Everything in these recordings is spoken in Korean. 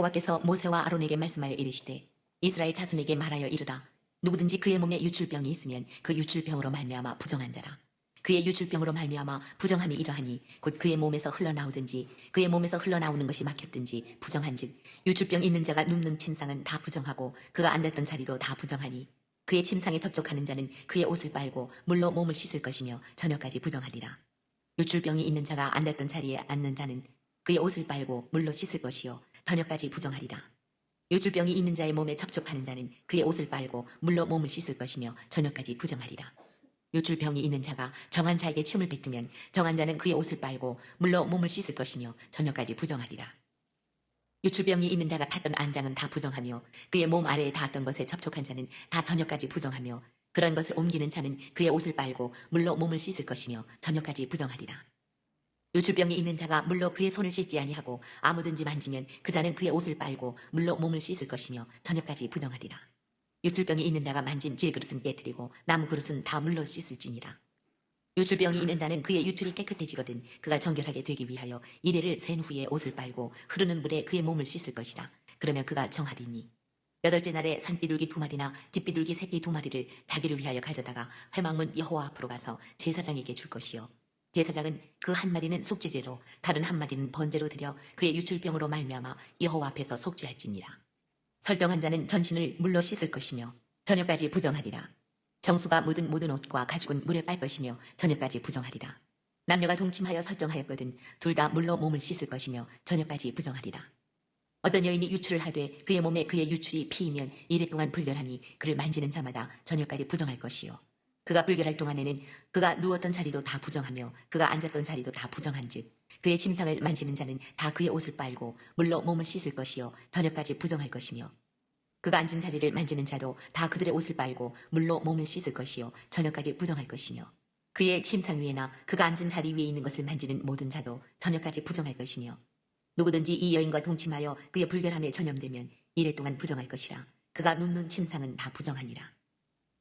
여호와께서 모세와 아론에게 말씀하여 이르시되 이스라엘 자손에게 말하여 이르라. 누구든지 그의 몸에 유출병이 있으면 그 유출병으로 말미암아 부정한 자라. 그의 유출병으로 말미암아 부정함이 이러하니 곧 그의 몸에서 흘러나오든지 그의 몸에서 흘러나오는 것이 막혔든지 부정한즉 유출병 있는 자가 눕는 침상은 다 부정하고 그가 앉았던 자리도 다 부정하니 그의 침상에 접촉하는 자는 그의 옷을 빨고 물로 몸을 씻을 것이며 저녁까지 부정하리라. 유출병이 있는 자가 앉았던 자리에 앉는 자는 그의 옷을 빨고 물로 씻을 것이요 저녁까지 부정하리라. 유출병이 있는 자의 몸에 접촉하는 자는 그의 옷을 빨고 물로 몸을 씻을 것이며 저녁까지 부정하리라. 유출병이 있는 자가 정한 자에게 침을 뱉으면 정한 자는 그의 옷을 빨고 물로 몸을 씻을 것이며 저녁까지 부정하리라. 유출병이 있는 자가 탔던 안장은 다 부정하며 그의 몸 아래에 닿았던 것에 접촉한 자는 다 저녁까지 부정하며 그런 것을 옮기는 자는 그의 옷을 빨고 물로 몸을 씻을 것이며 저녁까지 부정하리라. 유출병이 있는 자가 물로 그의 손을 씻지 아니하고 아무든지 만지면 그 자는 그의 옷을 빨고 물로 몸을 씻을 것이며 저녁까지 부정하리라. 유출병이 있는 자가 만진 질그릇은 깨뜨리고 나무 그릇은 다 물로 씻을지니라. 유출병이 있는 자는 그의 유출이 깨끗해지거든 그가 정결하게 되기 위하여 이레를 센 후에 옷을 빨고 흐르는 물에 그의 몸을 씻을 것이라. 그러면 그가 정하리니 여덟째 날에 산비둘기 2마리나 집비둘기 새끼 2마리를 자기를 위하여 가져다가 회막문 여호와 앞으로 가서 제사장에게 줄 것이요 제사장은 그 한 마리는 속죄제로 다른 한 마리는 번제로 드려 그의 유출병으로 말미암아 여호와 앞에서 속죄할지니라. 설정한 자는 전신을 물로 씻을 것이며 저녁까지 부정하리라. 정수가 묻은 모든 옷과 가죽은 물에 빨 것이며 저녁까지 부정하리라. 남녀가 동침하여 설정하였거든 둘 다 물로 몸을 씻을 것이며 저녁까지 부정하리라. 어떤 여인이 유출을 하되 그의 몸에 그의 유출이 피이면 이래 동안 불결하니 그를 만지는 자마다 저녁까지 부정할 것이요 그가 불결할 동안에는 그가 누웠던 자리도 다 부정하며 그가 앉았던 자리도 다 부정한즉 그의 침상을 만지는 자는 다 그의 옷을 빨고 물로 몸을 씻을 것이요 저녁까지 부정할 것이며 그가 앉은 자리를 만지는 자도 다 그들의 옷을 빨고 물로 몸을 씻을 것이요 저녁까지 부정할 것이며 그의 침상 위에나 그가 앉은 자리 위에 있는 것을 만지는 모든 자도 저녁까지 부정할 것이며 누구든지 이 여인과 동침하여 그의 불결함에 전염되면 이래 동안 부정할 것이라. 그가 눕는 침상은 다 부정하니라.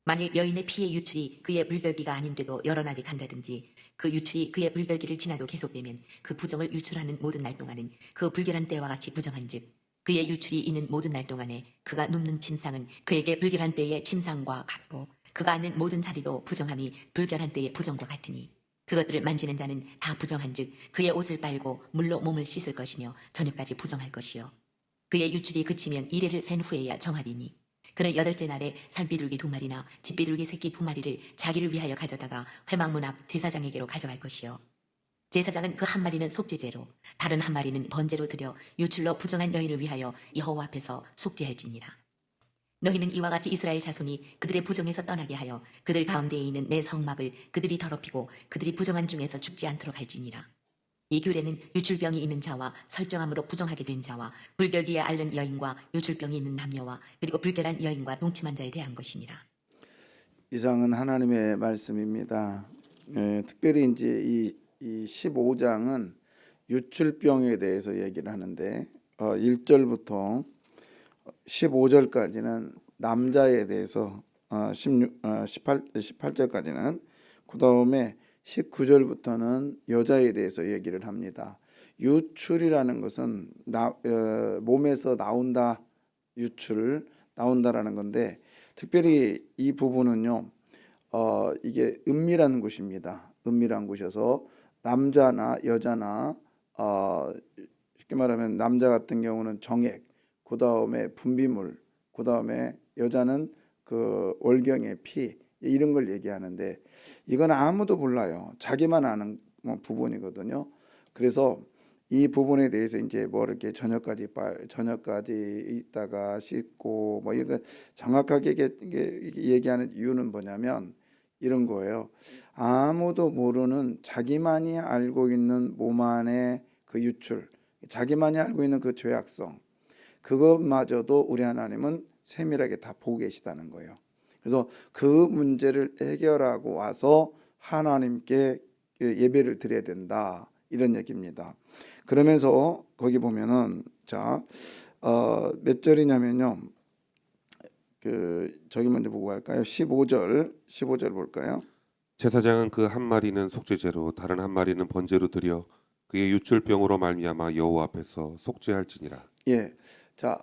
만일 여인의 피의 유출이 그의 물결기가 아닌데도 여러 날이 간다든지 그 유출이 그의 물결기를 지나도 계속되면 그 부정을 유출하는 모든 날 동안은 그 불결한 때와 같이 부정한즉 그의 유출이 있는 모든 날 동안에 그가 눕는 침상은 그에게 불결한 때의 침상과 같고 그가 앉는 모든 자리도 부정함이 불결한 때의 부정과 같으니 그것들을 만지는 자는 다 부정한즉 그의 옷을 빨고 물로 몸을 씻을 것이며 저녁까지 부정할 것이요 그의 유출이 그치면 이래를 센 후에야 정하리니 그는 여덟째 날에 산비둘기 2마리나 집비둘기 새끼 2마리를 자기를 위하여 가져다가 회막문 앞 제사장에게로 가져갈 것이요 제사장은 그 한 마리는 속죄제로 다른 한 마리는 번제로 드려 유출로 부정한 여인을 위하여 여호와 앞에서 속죄할지니라. 너희는 이와 같이 이스라엘 자손이 그들의 부정에서 떠나게 하여 그들 가운데에 있는 내 성막을 그들이 더럽히고 그들이 부정한 중에서 죽지 않도록 할지니라. 이 규례는 유출병이 있는 자와 설정함으로 부정하게 된 자와 불결기에 앓는 여인과 유출병이 있는 남녀와 그리고 불결한 여인과 동침한 자에 대한 것이니라. 이상은 하나님의 말씀입니다. 특별히 이제 이 15장은 유출병에 대해서 얘기를 하는데 1절부터 15절까지는 남자에 대해서 18절까지는 그 다음에 19절부터는 여자에 대해서 얘기를 합니다. 유출이라는 것은 몸에서 나온다, 유출 나온다라는 건데 특별히 이 부분은요, 이게 은밀한 곳입니다. 은밀한 곳이어서 남자나 여자나 쉽게 말하면 남자 같은 경우는 정액, 그 다음에 분비물, 그 다음에 여자는 그 월경의 피 이런 걸 얘기하는데 이건 아무도 몰라요. 자기만 아는 부분이거든요. 그래서 이 부분에 대해서 이제 뭐 이렇게 저녁까지 있다가 씻고 뭐 이거 정확하게 이게 얘기하는 이유는 뭐냐면 이런 거예요. 아무도 모르는 자기만이 알고 있는 몸 안의 그 유출, 자기만이 알고 있는 그 죄악성, 그것마저도 우리 하나님은 세밀하게 다 보고 계시다는 거예요. 그래서 그 문제를 해결하고 와서 하나님께 예배를 드려야 된다 이런 얘기입니다. 그러면서 거기 보면은 몇 절이냐면요. 저기 먼저 보고 갈까요? 15절 볼까요? 제사장은 그 한 마리는 속죄제로 다른 한 마리는 번제로 드려 그의 유출병으로 말미암아 여호와 앞에서 속죄할지니라. 예. 자,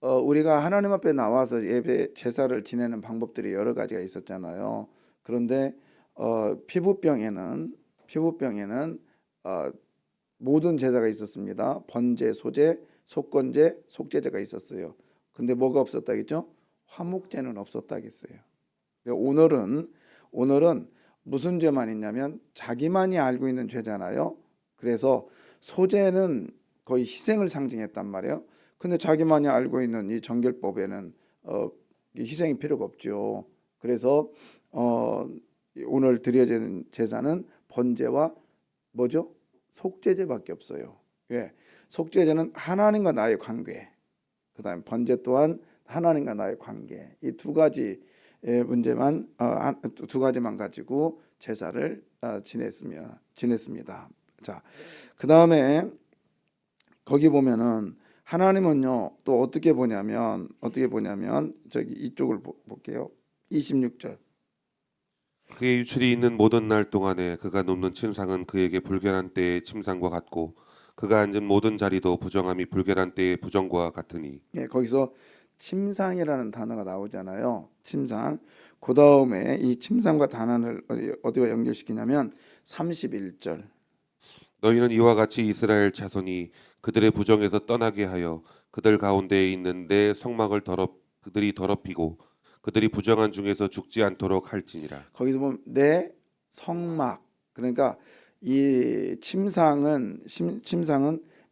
우리가 하나님 앞에 나와서 예배 제사를 지내는 방법들이 여러 가지가 있었잖아요. 그런데 피부병에는 모든 제사가 있었습니다. 번제, 소제, 속건제, 속제제가 있었어요. 근데 뭐가 없었다겠죠? 화목제는 없었다겠어요. 오늘은 무슨 죄만 있냐면 자기만이 알고 있는 죄잖아요. 그래서 소제는 거의 희생을 상징했단 말이에요. 근데 자기만이 알고 있는 이 정결법에는 희생이 필요가 없죠. 그래서 오늘 드려지는 제사는 번제와 뭐죠? 속죄제밖에 없어요. 왜? 속죄제는 하나님과 나의 관계, 그다음에 번제 또한 하나님과 나의 관계, 이 두 가지 문제만 두 가지만 가지고 제사를 지냈습니다. 자, 그다음에 거기 보면은 하나님은요 또 어떻게 보냐면 저기 이쪽을 볼게요. 26절. 그의 유출이 있는 모든 날 동안에 그가 눕는 침상은 그에게 불결한 때의 침상과 같고 그가 앉은 모든 자리도 부정함이 불결한 때의 부정과 같으니. 예, 거기서 침상이라는 단어가 나오잖아요. 침상. 그 다음에 이 침상과 단어를 어디와 연결시키냐면 31절. 너희는 이와 같이 이스라엘 자손이 그들의 부정에서 떠나게 하여 그들 가운데에 있는 내 성막을 그들이 더럽히고 그들이 부정한 중에서 죽지 않도록 할지니라. 거기서 보면 내 성막. 그러니까 이 침상은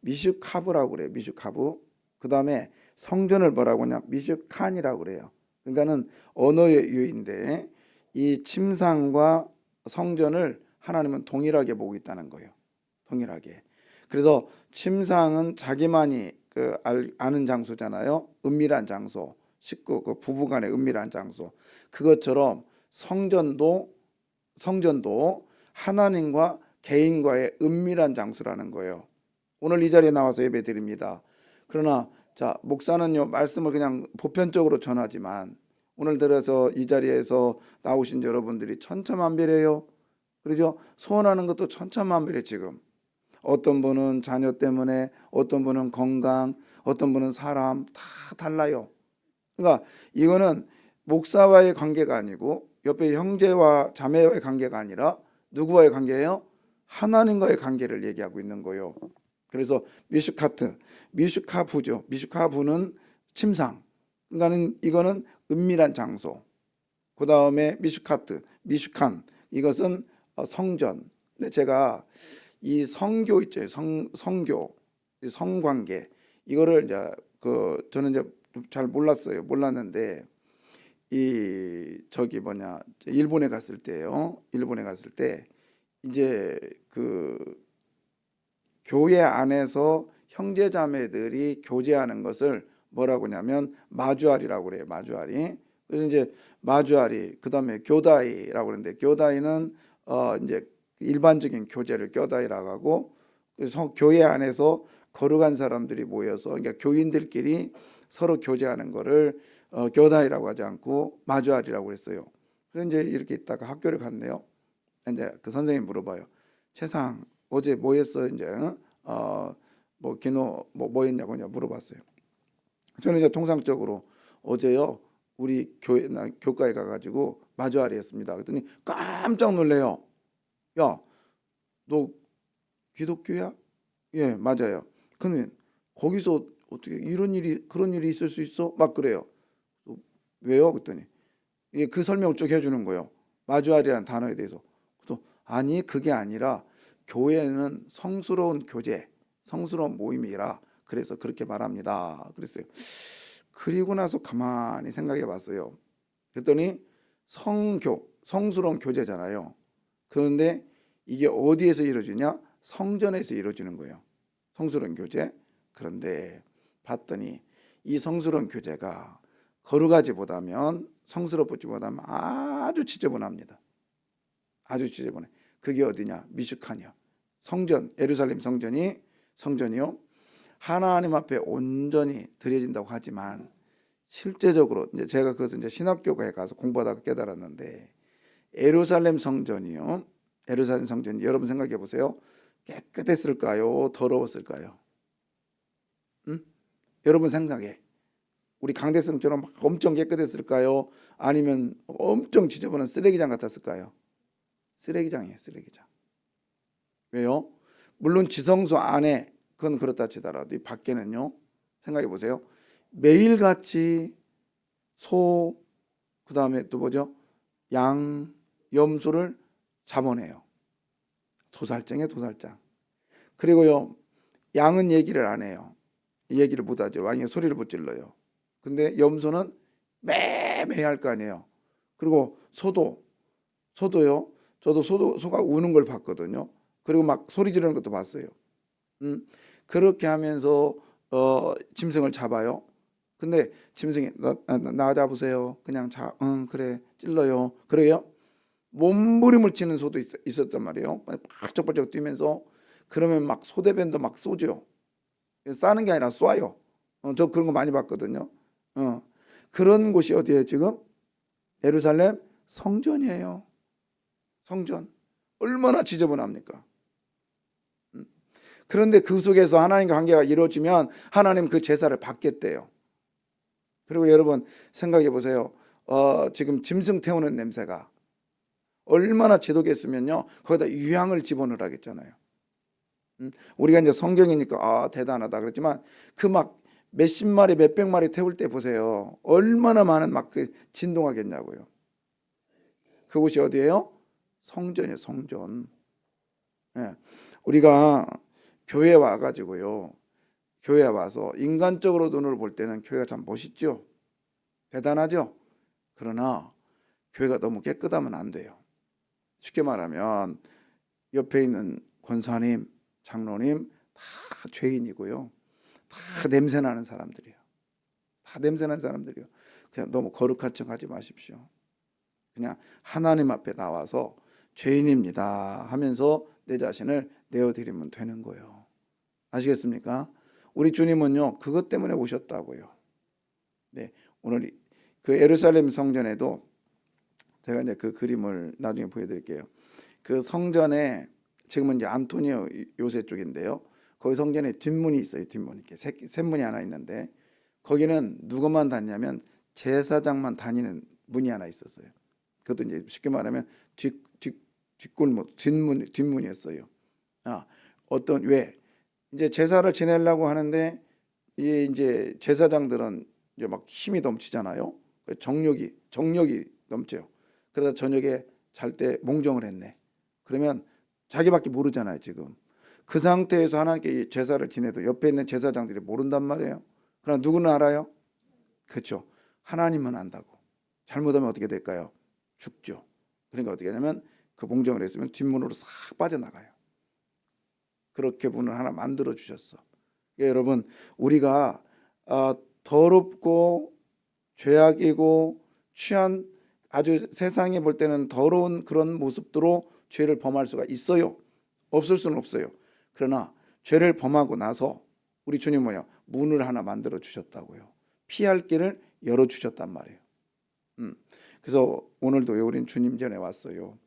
미슈카브라고 그래요. 미슈카브. 그다음에 성전을 뭐라고 하냐? 미슈칸이라고 그래요. 그러니까는 언어의 유인데 이 침상과 성전을 하나님은 동일하게 보고 있다는 거예요. 동일하게. 그래서 침상은 자기만이 아는 장소잖아요. 은밀한 장소. 식구 그 부부간의 은밀한 장소. 그것처럼 성전도 하나님과 개인과의 은밀한 장소라는 거예요. 오늘 이 자리에 나와서 예배 드립니다. 그러나 자, 목사는요 말씀을 그냥 보편적으로 전하지만 오늘 들어서 이 자리에서 나오신 여러분들이 천차만별이에요. 그러죠? 소원하는 것도 천차만별이에요. 지금 어떤 분은 자녀 때문에, 어떤 분은 건강, 어떤 분은 사람, 다 달라요. 그러니까 이거는 목사와의 관계가 아니고 옆에 형제와 자매와의 관계가 아니라 누구와의 관계예요? 하나님과의 관계를 얘기하고 있는 거예요. 그래서 미슈카부죠. 미슈카부는 침상. 그러니까는 이거는 은밀한 장소. 그 다음에 미슈칸. 이것은 성전. 근데 제가 이 성교 있죠. 성교, 이 성관계. 이거를 이제 저는 이제 잘 몰랐는데 이 저기 일본에 갔을 때요. 일본에 갔을 때 이제 교회 안에서 형제자매들이 교제하는 것을 뭐라고 하냐면 마주알이라고 그래요. 마주알이. 그래서 이제 마주알이 그다음에 교다이라고 그러는데 교다이는 이제 일반적인 교제를 교다이라고 하고 그래서 교회 안에서 거룩한 사람들이 모여서 그러니까 교인들끼리 서로 교제하는 거를 교다이라고 하지 않고 마주알이라고 했어요. 그래서 이제 이렇게 있다가 학교를 갔네요. 이제 그 선생님 물어봐요. 최상 어제 뭐 했어? 이제 뭐 기노 뭐 했냐고 물어봤어요. 저는 이제 통상적으로 어제요 우리 교과에 가가지고 마주알이 했습니다. 그랬더니 깜짝 놀래요. 야, 너 기독교야? 예, 맞아요. 그러면 거기서 어떻게 그런 일이 있을 수 있어? 막 그래요. 왜요? 그랬더니 이게 그 설명을 쭉 해주는 거예요. 마주알이라는 단어에 대해서. 그래서 아니 그게 아니라 교회는 성스러운 교제, 성스러운 모임이라 그래서 그렇게 말합니다. 그랬어요. 그리고 나서 가만히 생각해 봤어요. 그랬더니 성스러운 교제잖아요. 그런데 이게 어디에서 이루어지냐? 성전에서 이루어지는 거예요. 성스러운 교제. 그런데 봤더니 이 성스러운 교제가 거룩하지보다면 성스럽지보다면 아주 지저분합니다. 아주 지저분해. 그게 어디냐? 미슈칸이요. 성전, 예루살렘 성전이요. 하나님 앞에 온전히 드려진다고 하지만 실제적으로 이제 제가 그것을 이제 신학교가에 가서 공부하다가 깨달았는데 예루살렘 성전이요. 예루살렘 성전이 여러분 생각해 보세요. 깨끗했을까요? 더러웠을까요? 여러분 생각에 우리 강대성처럼 막 엄청 깨끗했을까요? 아니면 엄청 지저분한 쓰레기장 같았을까요? 쓰레기장이에요, 쓰레기장. 왜요? 물론 지성소 안에 그건 그렇다 치더라도 이 밖에는요, 생각해 보세요. 매일같이 소, 그 다음에 또 뭐죠? 양, 염소를 잡아내요. 도살장이에요, 도살장. 그리고요, 양은 얘기를 안 해요. 얘기를 못 하죠. 왕이 소리를 못 질러요. 근데 염소는 매매 할 거 아니에요. 그리고 소도요. 저도 소가 우는 걸 봤거든요. 그리고 막 소리 지르는 것도 봤어요. 그렇게 하면서 짐승을 잡아요. 근데 짐승이 나 잡으세요. 그냥 그래 찔러요. 그래요. 몸부림을 치는 소도 있었단 말이에요. 발쩍발쩍 뛰면서 그러면 막 소대변도 막 쏘죠. 싸는 게 아니라 쏴요. 저 그런 거 많이 봤거든요. 그런 곳이 어디예요 지금? 예루살렘 성전이에요. 성전. 얼마나 지저분합니까? 그런데 그 속에서 하나님과 관계가 이루어지면 하나님 그 제사를 받겠대요. 그리고 여러분 생각해 보세요. 지금 짐승 태우는 냄새가 얼마나 지독했으면요. 거기다 유향을 집어넣으라겠잖아요. 우리가 이제 성경이니까 대단하다 그랬지만 그 막 몇십 마리 몇백 마리 태울 때 보세요. 얼마나 많은 막 그 진동하겠냐고요. 그곳이 어디예요? 성전이에요, 성전. 예. 우리가 교회 와가지고요. 교회 와서 인간적으로 눈으로 볼 때는 교회가 참 멋있죠. 대단하죠. 그러나 교회가 너무 깨끗하면 안 돼요. 쉽게 말하면 옆에 있는 권사님, 장로님 다 죄인이고요. 다 냄새나는 사람들이에요. 다 냄새나는 사람들이에요. 그냥 너무 거룩한 척 하지 마십시오. 그냥 하나님 앞에 나와서 죄인입니다 하면서 내 자신을 내어드리면 되는 거예요. 아시겠습니까? 우리 주님은요 그것 때문에 오셨다고요. 네, 오늘 그 예루살렘 성전에도 제가 이제 그 그림을 나중에 보여드릴게요. 그 성전에 지금은 이제 안토니오 요새 쪽인데요. 거기 성전에 뒷문이 있어요. 뒷문 이렇게 셋문이 하나 있는데 거기는 누구만 다니냐면 제사장만 다니는 문이 하나 있었어요. 그것도 이제 쉽게 말하면 뒷골목 뒷문이었어요. 왜 이제 제사를 지내려고 하는데 이제 제사장들은 이제 막 힘이 넘치잖아요. 정력이 넘쳐요. 그러다 저녁에 잘 때 몽정을 했네. 그러면 자기밖에 모르잖아요, 지금. 그 상태에서 하나님께 제사를 지내도 옆에 있는 제사장들이 모른단 말이에요. 그러나 누구는 알아요? 그렇죠. 하나님은 안다고. 잘못하면 어떻게 될까요? 죽죠. 그러니까 어떻게 하냐면 그 몽정을 했으면 뒷문으로 싹 빠져나가요. 그렇게 문을 하나 만들어 주셨어. 그러니까 여러분 우리가 더럽고 죄악이고 취한 아주 세상에 볼 때는 더러운 그런 모습으로 죄를 범할 수가 있어요. 없을 수는 없어요. 그러나 죄를 범하고 나서 우리 주님 문을 하나 만들어 주셨다고요. 피할 길을 열어 주셨단 말이에요. 그래서 오늘도 우리는 주님 전에 왔어요.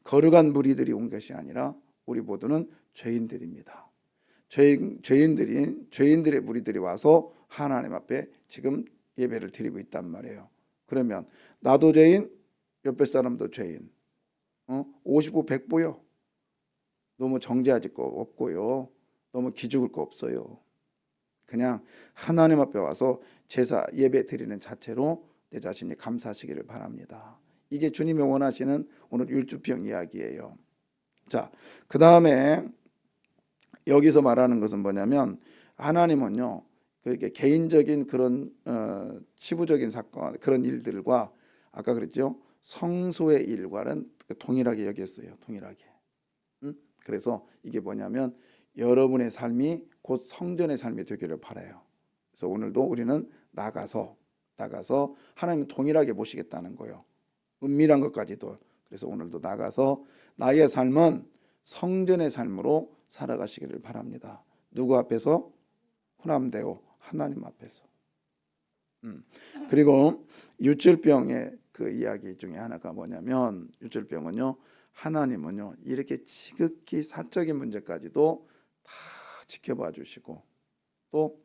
거룩한 무리들이 온 것이 아니라 우리 모두는 죄인들입니다. 죄인들의 무리들이 와서 하나님 앞에 지금 예배를 드리고 있단 말이에요. 그러면 나도 죄인, 옆에 사람도 죄인. 50보 100보요. 너무 정죄하질 거 없고요. 너무 기죽을 거 없어요. 그냥 하나님 앞에 와서 제사 예배 드리는 자체로 내 자신이 감사하시기를 바랍니다. 이게 주님이 원하시는 오늘 율주병 이야기예요. 자, 그 다음에 여기서 말하는 것은 뭐냐면 하나님은요 그렇게 개인적인 그런 치부적인 사건 그런 일들과 아까 그랬죠 성소의 일과는 동일하게 여겼어요. 동일하게. 그래서 이게 뭐냐면 여러분의 삶이 곧 성전의 삶이 되기를 바라요. 그래서 오늘도 우리는 나가서 하나님 동일하게 모시겠다는 거예요. 은밀한 것까지도. 그래서 오늘도 나가서 나의 삶은 성전의 삶으로 살아가시기를 바랍니다. 누구 앞에서? 혼함되어 하나님 앞에서. 그리고 유출병의 그 이야기 중에 하나가 뭐냐면 유출병은요 하나님은요 이렇게 지극히 사적인 문제까지도 다 지켜봐 주시고 또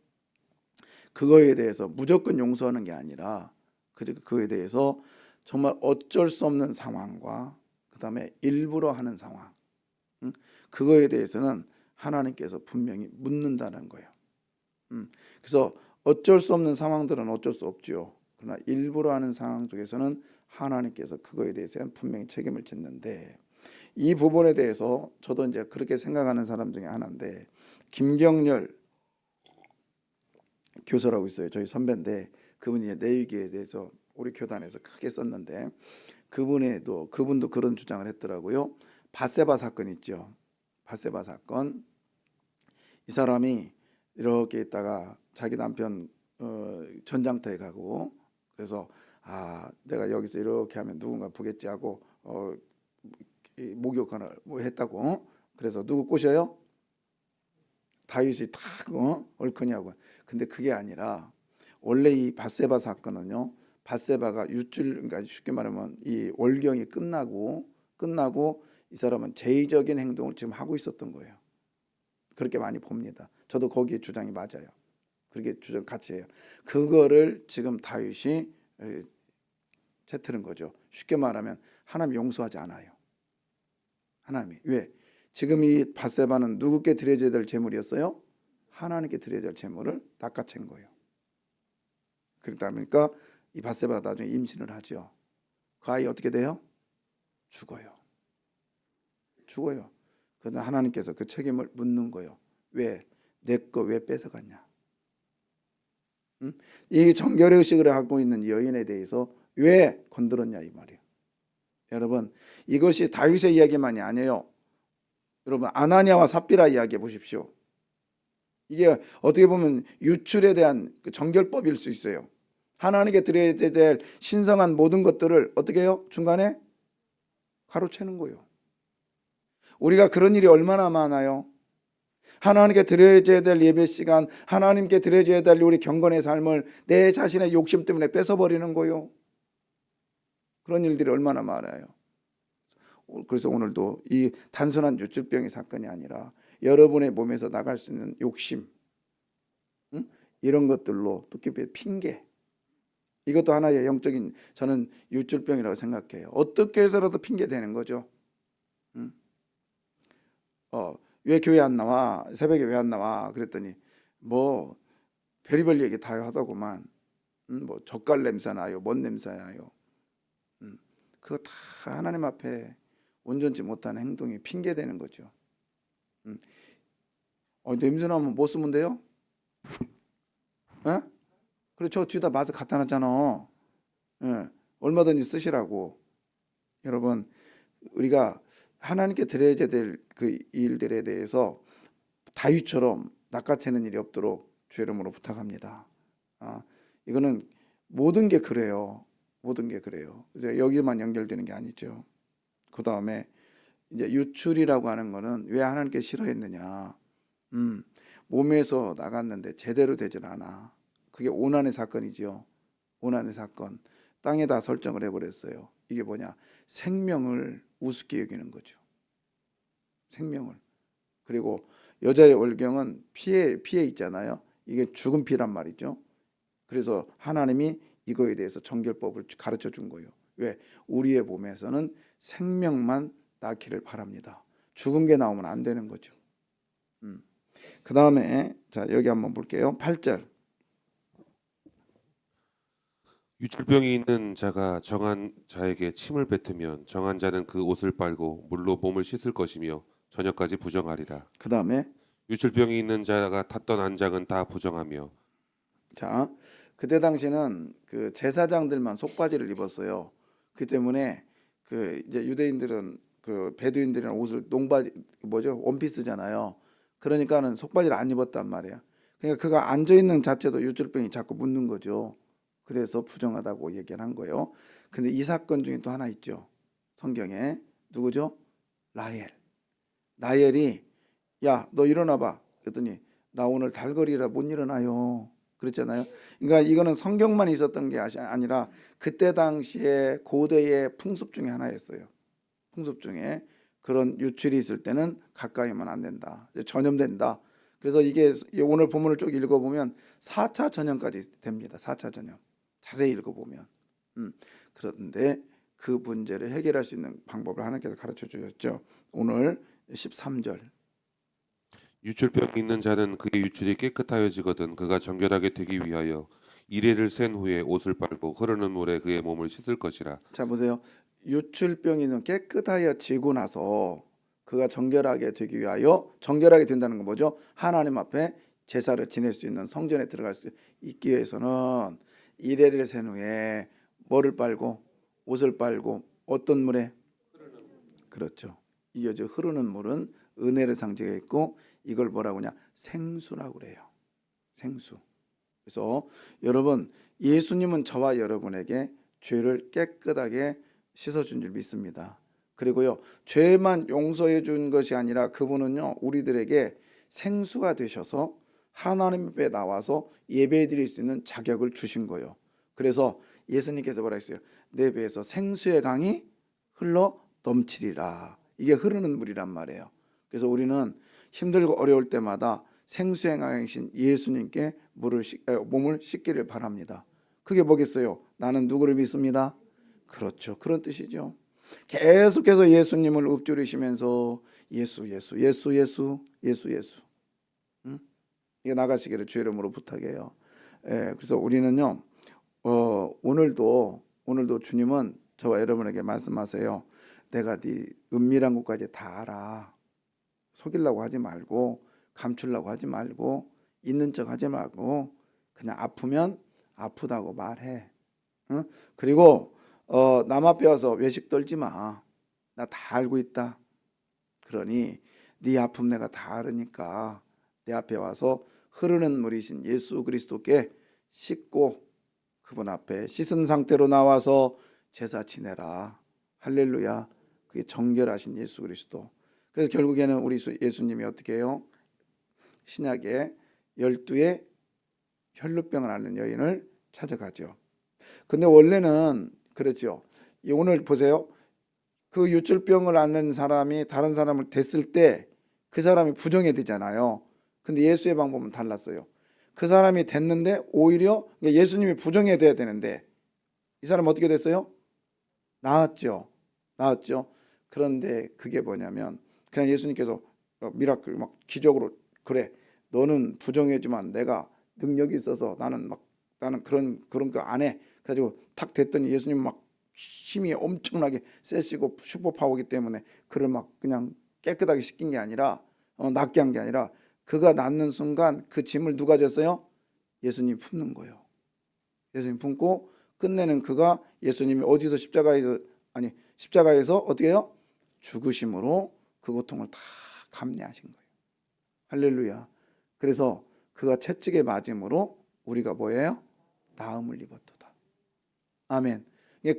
그거에 대해서 무조건 용서하는 게 아니라 그거에 대해서 정말 어쩔 수 없는 상황과 그다음에 일부러 하는 상황, 그거에 대해서는 하나님께서 분명히 묻는다는 거예요. 그래서 어쩔 수 없는 상황들은 어쩔 수 없지요. 그러나 일부러 하는 상황 속에서는 하나님께서 그거에 대해서는 분명히 책임을 짓는데, 이 부분에 대해서 저도 이제 그렇게 생각하는 사람 중에 하나인데, 김경렬 교수라고 있어요. 저희 선배인데 그분이 내위기에 대해서 우리 교단에서 크게 썼는데, 그분도 그런 주장을 했더라고요. 밧세바 사건 있죠. 밧세바 사건. 이 사람이 이렇게 있다가 자기 남편 전장터에 가고, 그래서 내가 여기서 이렇게 하면 누군가 보겠지 하고 이 목욕을 뭐 했다고. 그래서 누구 꼬셔요? 다윗이 탁 얼큰이하고. 근데 그게 아니라 원래 이 밧세바 사건은요, 밧세바가 그러니까 쉽게 말하면 이 월경이 끝나고 이 사람은 제의적인 행동을 지금 하고 있었던 거예요. 그렇게 많이 봅니다. 저도 거기에 주장이 맞아요. 그렇게 주장 같이 해요. 그거를 지금 다윗이 채트는 거죠. 쉽게 말하면 하나님 용서하지 않아요. 하나님이. 왜? 지금 이 밧세바는 누구께 드려져야 될 제물이었어요? 하나님께 드려야 될 제물을 낚아챈 거예요. 그러다 보니까 이 밧세바가 나중에 임신을 하죠. 그 아이 어떻게 돼요? 죽어요. 그런데 하나님께서 그 책임을 묻는 거예요. 왜? 내 거 왜 뺏어갔냐? 이 정결의식을 하고 있는 여인에 대해서 왜 건드렸냐 이 말이에요. 여러분, 이것이 다윗의 이야기만이 아니에요. 여러분, 아나니아와 삽비라 이야기해 보십시오. 이게 어떻게 보면 유출에 대한 그 정결법일 수 있어요. 하나님께 드려야 될 신성한 모든 것들을 어떻게 해요? 중간에 가로채는 거예요. 우리가 그런 일이 얼마나 많아요. 하나님께 드려야 될 예배 시간, 하나님께 드려야 될 우리 경건의 삶을 내 자신의 욕심 때문에 뺏어버리는 거예요. 그런 일들이 얼마나 많아요. 그래서 오늘도 이 단순한 유출병의 사건이 아니라 여러분의 몸에서 나갈 수 있는 욕심, 이런 것들로 뜻깊이 핑계, 이것도 하나의 영적인 저는 유출병이라고 생각해요. 어떻게 해서라도 핑계 대는 거죠. 왜 교회 안 나와? 새벽에 왜 안 나와? 그랬더니 뭐 별의별 얘기 다 하더구만. 뭐 젓갈 냄새 나요, 뭔 냄새 나요. 그거 다 하나님 앞에 온전치 못한 행동이 핑계 대는 거죠. 냄새 나면 뭐 쓰면 돼요? 그래, 저 뒤에다 마스 갖다 놨잖아. 얼마든지 쓰시라고. 여러분, 우리가 하나님께 드려야 될 그 일들에 대해서 다윗처럼 낚아채는 일이 없도록 주 이름으로 부탁합니다. 이거는 모든 게 그래요. 모든 게 그래요. 이제 여기만 연결되는 게 아니죠. 그 다음에 이제 유출이라고 하는 거는 왜 하나님께 싫어했느냐? 몸에서 나갔는데 제대로 되질 않아. 그게 오난의 사건이죠. 오난의 사건. 땅에다 설정을 해버렸어요. 이게 뭐냐? 생명을 우습게 여기는 거죠. 생명을. 그리고 여자의 월경은 피에 있잖아요. 이게 죽은 피란 말이죠. 그래서 하나님이 이거에 대해서 정결법을 가르쳐 준 거예요. 왜? 우리의 몸에서는 생명만 낳기를 바랍니다. 죽은 게 나오면 안 되는 거죠. 그 다음에 자 여기 한번 볼게요. 8절. 유출병이 있는 자가 정한 자에게 침을 뱉으면 정한 자는 그 옷을 빨고 물로 몸을 씻을 것이며 저녁까지 부정하리라. 그 다음에 유출병이 있는 자가 탔던 안장은 다 부정하며. 자 그때 당시는 그 제사장들만 속바지를 입었어요. 그 때문에 그 이제 유대인들은 그 베두인들이랑 옷을 농바지 원피스잖아요. 그러니까는 속바지를 안 입었단 말이에요. 그러니까 그가 앉아 있는 자체도 유출병이 자꾸 묻는 거죠. 그래서 부정하다고 얘기를 한 거예요. 근데 이 사건 중에 또 하나 있죠. 성경에 누구죠? 라헬이 야, 너 일어나 봐. 그랬더니 나 오늘 달거리라 못 일어나요. 그랬잖아요. 그러니까 이거는 성경만 있었던 게 아니라 그때 당시에 고대의 풍습 중에 하나였어요. 풍습 중에 그런 유출이 있을 때는 가까이 하면 안 된다. 전염된다. 그래서 이게 오늘 본문을 쭉 읽어보면 4차 전형까지 됩니다. 4차 전형. 자세히 읽어보면. 그런데 그 문제를 해결할 수 있는 방법을 하나님께서 가르쳐 주셨죠. 오늘 13절. 유출병이 있는 자는 그의 유출이 깨끗하여지거든 그가 정결하게 되기 위하여 이레를 센 후에 옷을 빨고 흐르는 물에 그의 몸을 씻을 것이라. 자 보세요. 유출병이는 깨끗하여지고 나서 그가 정결하게 되기 위하여, 정결하게 된다는 건 뭐죠? 하나님 앞에 제사를 지낼 수 있는 성전에 들어갈 수 있기 위해서는 이레를 센 후에 뭐를 빨고, 옷을 빨고, 어떤 물에? 그렇죠. 이게 저 흐르는 물은 은혜를 상징했고, 이걸 뭐라고 하냐? 생수라고 그래요. 생수. 그래서 여러분, 예수님은 저와 여러분에게 죄를 깨끗하게 씻어준 줄 믿습니다. 그리고요, 죄만 용서해 준 것이 아니라 그분은요, 우리들에게 생수가 되셔서 하나님 앞에 나와서 예배 드릴 수 있는 자격을 주신 거예요. 그래서 예수님께서 뭐라 했어요? 내 배에서 생수의 강이 흘러 넘치리라. 이게 흐르는 물이란 말이에요. 그래서 우리는 힘들고 어려울 때마다 생수의 강이신 예수님께 몸을 씻기를 바랍니다. 그게 뭐겠어요? 나는 누구를 믿습니다? 그렇죠. 그런 뜻이죠. 계속해서 예수님을 읊조리시면서 예수 예수 예수 예수 예수 예수. 이게 나가시기를 주 이름으로 부탁해요. 그래서 우리는요, 오늘도 주님은 저와 여러분에게 말씀하세요. 내가 네 은밀한 것까지 다 알아. 속이려고 하지 말고, 감추려고 하지 말고, 있는 척 하지 말고, 그냥 아프면 아프다고 말해. 응? 그리고 남 앞에 와서 외식 떨지 마. 나 다 알고 있다. 그러니 네 아픔 내가 다 알으니까 내 앞에 와서 흐르는 물이신 예수 그리스도께 씻고 그분 앞에 씻은 상태로 나와서 제사 지내라. 할렐루야. 그게 정결하신 예수 그리스도. 그래서 결국에는 우리 예수님이 어떻게 해요? 신약에 12의 혈루병을 앓는 여인을 찾아가죠. 근데 원래는 그렇죠. 오늘 보세요. 그 유출병을 앓는 사람이 다른 사람을 댔을 때 그 사람이 부정해야 되잖아요. 근데 예수의 방법은 달랐어요. 그 사람이 됐는데 오히려 예수님이 부정해야 돼야 되는데 이 사람 어떻게 됐어요? 나았죠. 그런데 그게 뭐냐면 그냥 예수님께서 미라클 막 기적으로 그래 너는 부정해지만 내가 능력이 있어서 나는 그런 거 안 해. 그래가지고 탁 됐더니 예수님 막 힘이 엄청나게 세시고 슈퍼파워이기 때문에 그를 막 그냥 깨끗하게 씻긴 게 아니라 낫게 한 게 아니라 그가 낫는 순간 그 짐을 누가 졌어요? 예수님이 품는 거예요. 예수님 품고 끝내는 그가 예수님이 어디서 십자가에서 어떻게 해요? 죽으심으로 그 고통을 다 감내하신 거예요. 할렐루야. 그래서 그가 채찍에 맞음으로 우리가 뭐예요? 나음을 입었도다. 아멘.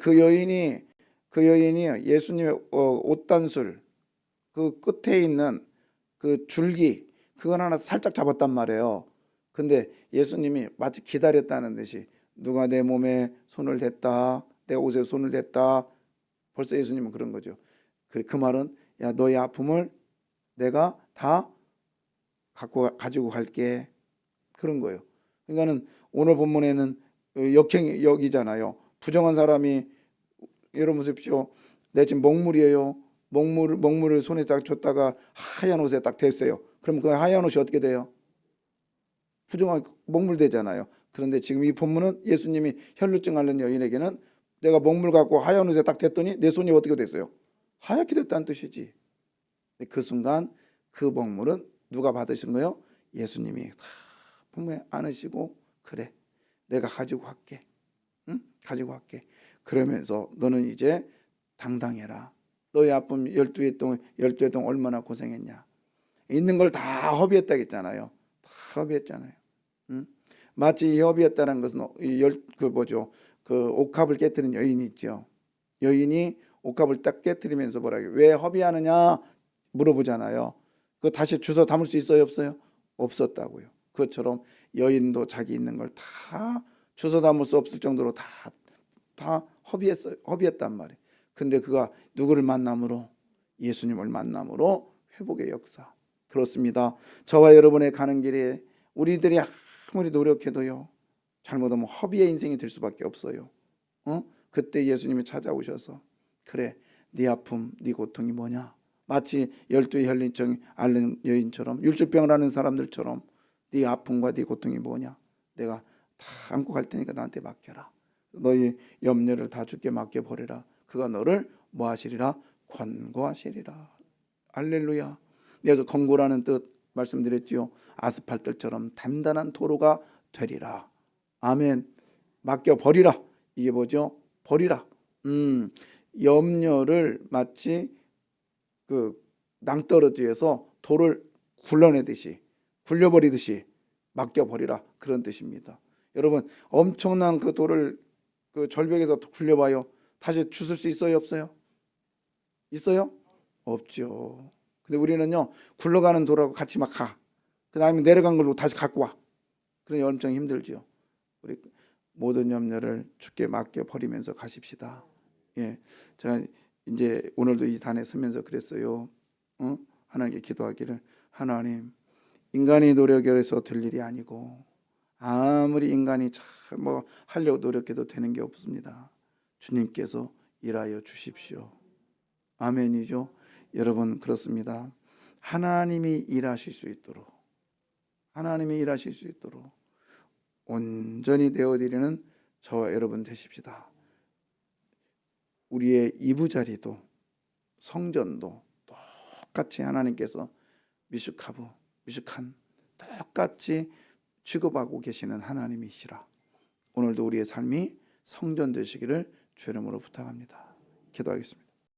그 여인이 예수님의 옷단술 그 끝에 있는 그 줄기 그건 하나 살짝 잡았단 말이에요. 근데 예수님이 마치 기다렸다는 듯이 누가 내 몸에 손을 댔다, 내 옷에 손을 댔다. 벌써 예수님은 그런 거죠. 그 말은 야 너의 아픔을 내가 다 가지고 갈게. 그런 거예요. 그러니까는 오늘 본문에는 역이잖아요. 부정한 사람이 여러분 보십시오. 내 지금 먹물이에요. 먹물을 손에 딱 줬다가 하얀 옷에 딱 댔어요. 그럼 그 하얀 옷이 어떻게 돼요? 부정한 먹물 되잖아요. 그런데 지금 이 본문은 예수님이 혈루증 앓는 여인에게는 내가 먹물 갖고 하얀 옷에 딱 댔더니 내 손이 어떻게 됐어요? 하얗게 됐다는 뜻이지. 그 순간 그 먹물은 누가 받으신 거예요? 예수님이 다 품에 안으시고 그래 내가 가지고 갈게. 응? 가지고 갈게. 그러면서 너는 이제 당당해라. 너의 아픔 12해 동안 얼마나 고생했냐. 있는 걸 다 허비했다겠잖아요. 다 허비했잖아요. 응? 마치 이 허비했다는 것은 그 옥합을 깨뜨린 여인이 있죠. 여인이 옥합을 딱 깨뜨리면서 뭐라고 왜 허비하느냐 물어보잖아요. 그거 다시 주워 담을 수 있어요, 없어요? 없었다고요. 그것처럼 여인도 자기 있는 걸 다 주워 담을 수 없을 정도로 다 허비했단 말이에요. 근데 그가 누구를 만남으로? 예수님을 만남으로 회복의 역사. 그렇습니다. 저와 여러분의 가는 길에 우리들이 아무리 노력해도요, 잘못하면 허비의 인생이 될 수밖에 없어요. 그때 예수님이 찾아오셔서 그래, 네 아픔, 네 고통이 뭐냐? 마치 12의 혈린증 앓는 여인처럼, 율주병을 앓는 사람들처럼 네 아픔과 네 고통이 뭐냐? 내가 다 안고 갈 테니까 나한테 맡겨라. 너희 염려를 다 주께 맡겨버리라. 그가 너를 뭐 하시리라? 권고하시리라. 할렐루야. 그래서 권고라는 뜻 말씀드렸지요. 아스팔트처럼 단단한 도로가 되리라. 아멘. 맡겨버리라. 이게 뭐죠? 버리라. 염려를 마치 그 낭떠러지에서 돌을 굴러내듯이, 굴려버리듯이 맡겨버리라. 그런 뜻입니다. 여러분, 엄청난 그 돌을 그 절벽에서 굴려봐요. 다시 주술 수 있어요, 없어요? 있어요? 없죠. 근데 우리는요, 굴러가는 돌하고 같이 막 가. 그 다음에 내려간 걸로 다시 갖고 와. 그러니 엄청 힘들죠. 우리 모든 염려를 주께 맡겨버리면서 가십시다. 예, 제가 이제 오늘도 이 단에 서면서 그랬어요. 하나님께 기도하기를, 하나님, 인간이 노력해서 될 일이 아니고 아무리 인간이 참 뭐 하려고 노력해도 되는 게 없습니다. 주님께서 일하여 주십시오. 아멘이죠. 여러분, 그렇습니다. 하나님이 일하실 수 있도록, 하나님이 일하실 수 있도록 온전히 되어드리는 저와 여러분 되십시다. 우리의 이부자리도 성전도 똑같이 하나님께서 미숙한 똑같이 취급하고 계시는 하나님이시라. 오늘도 우리의 삶이 성전 되시기를 주의 이름으로 부탁합니다. 기도하겠습니다.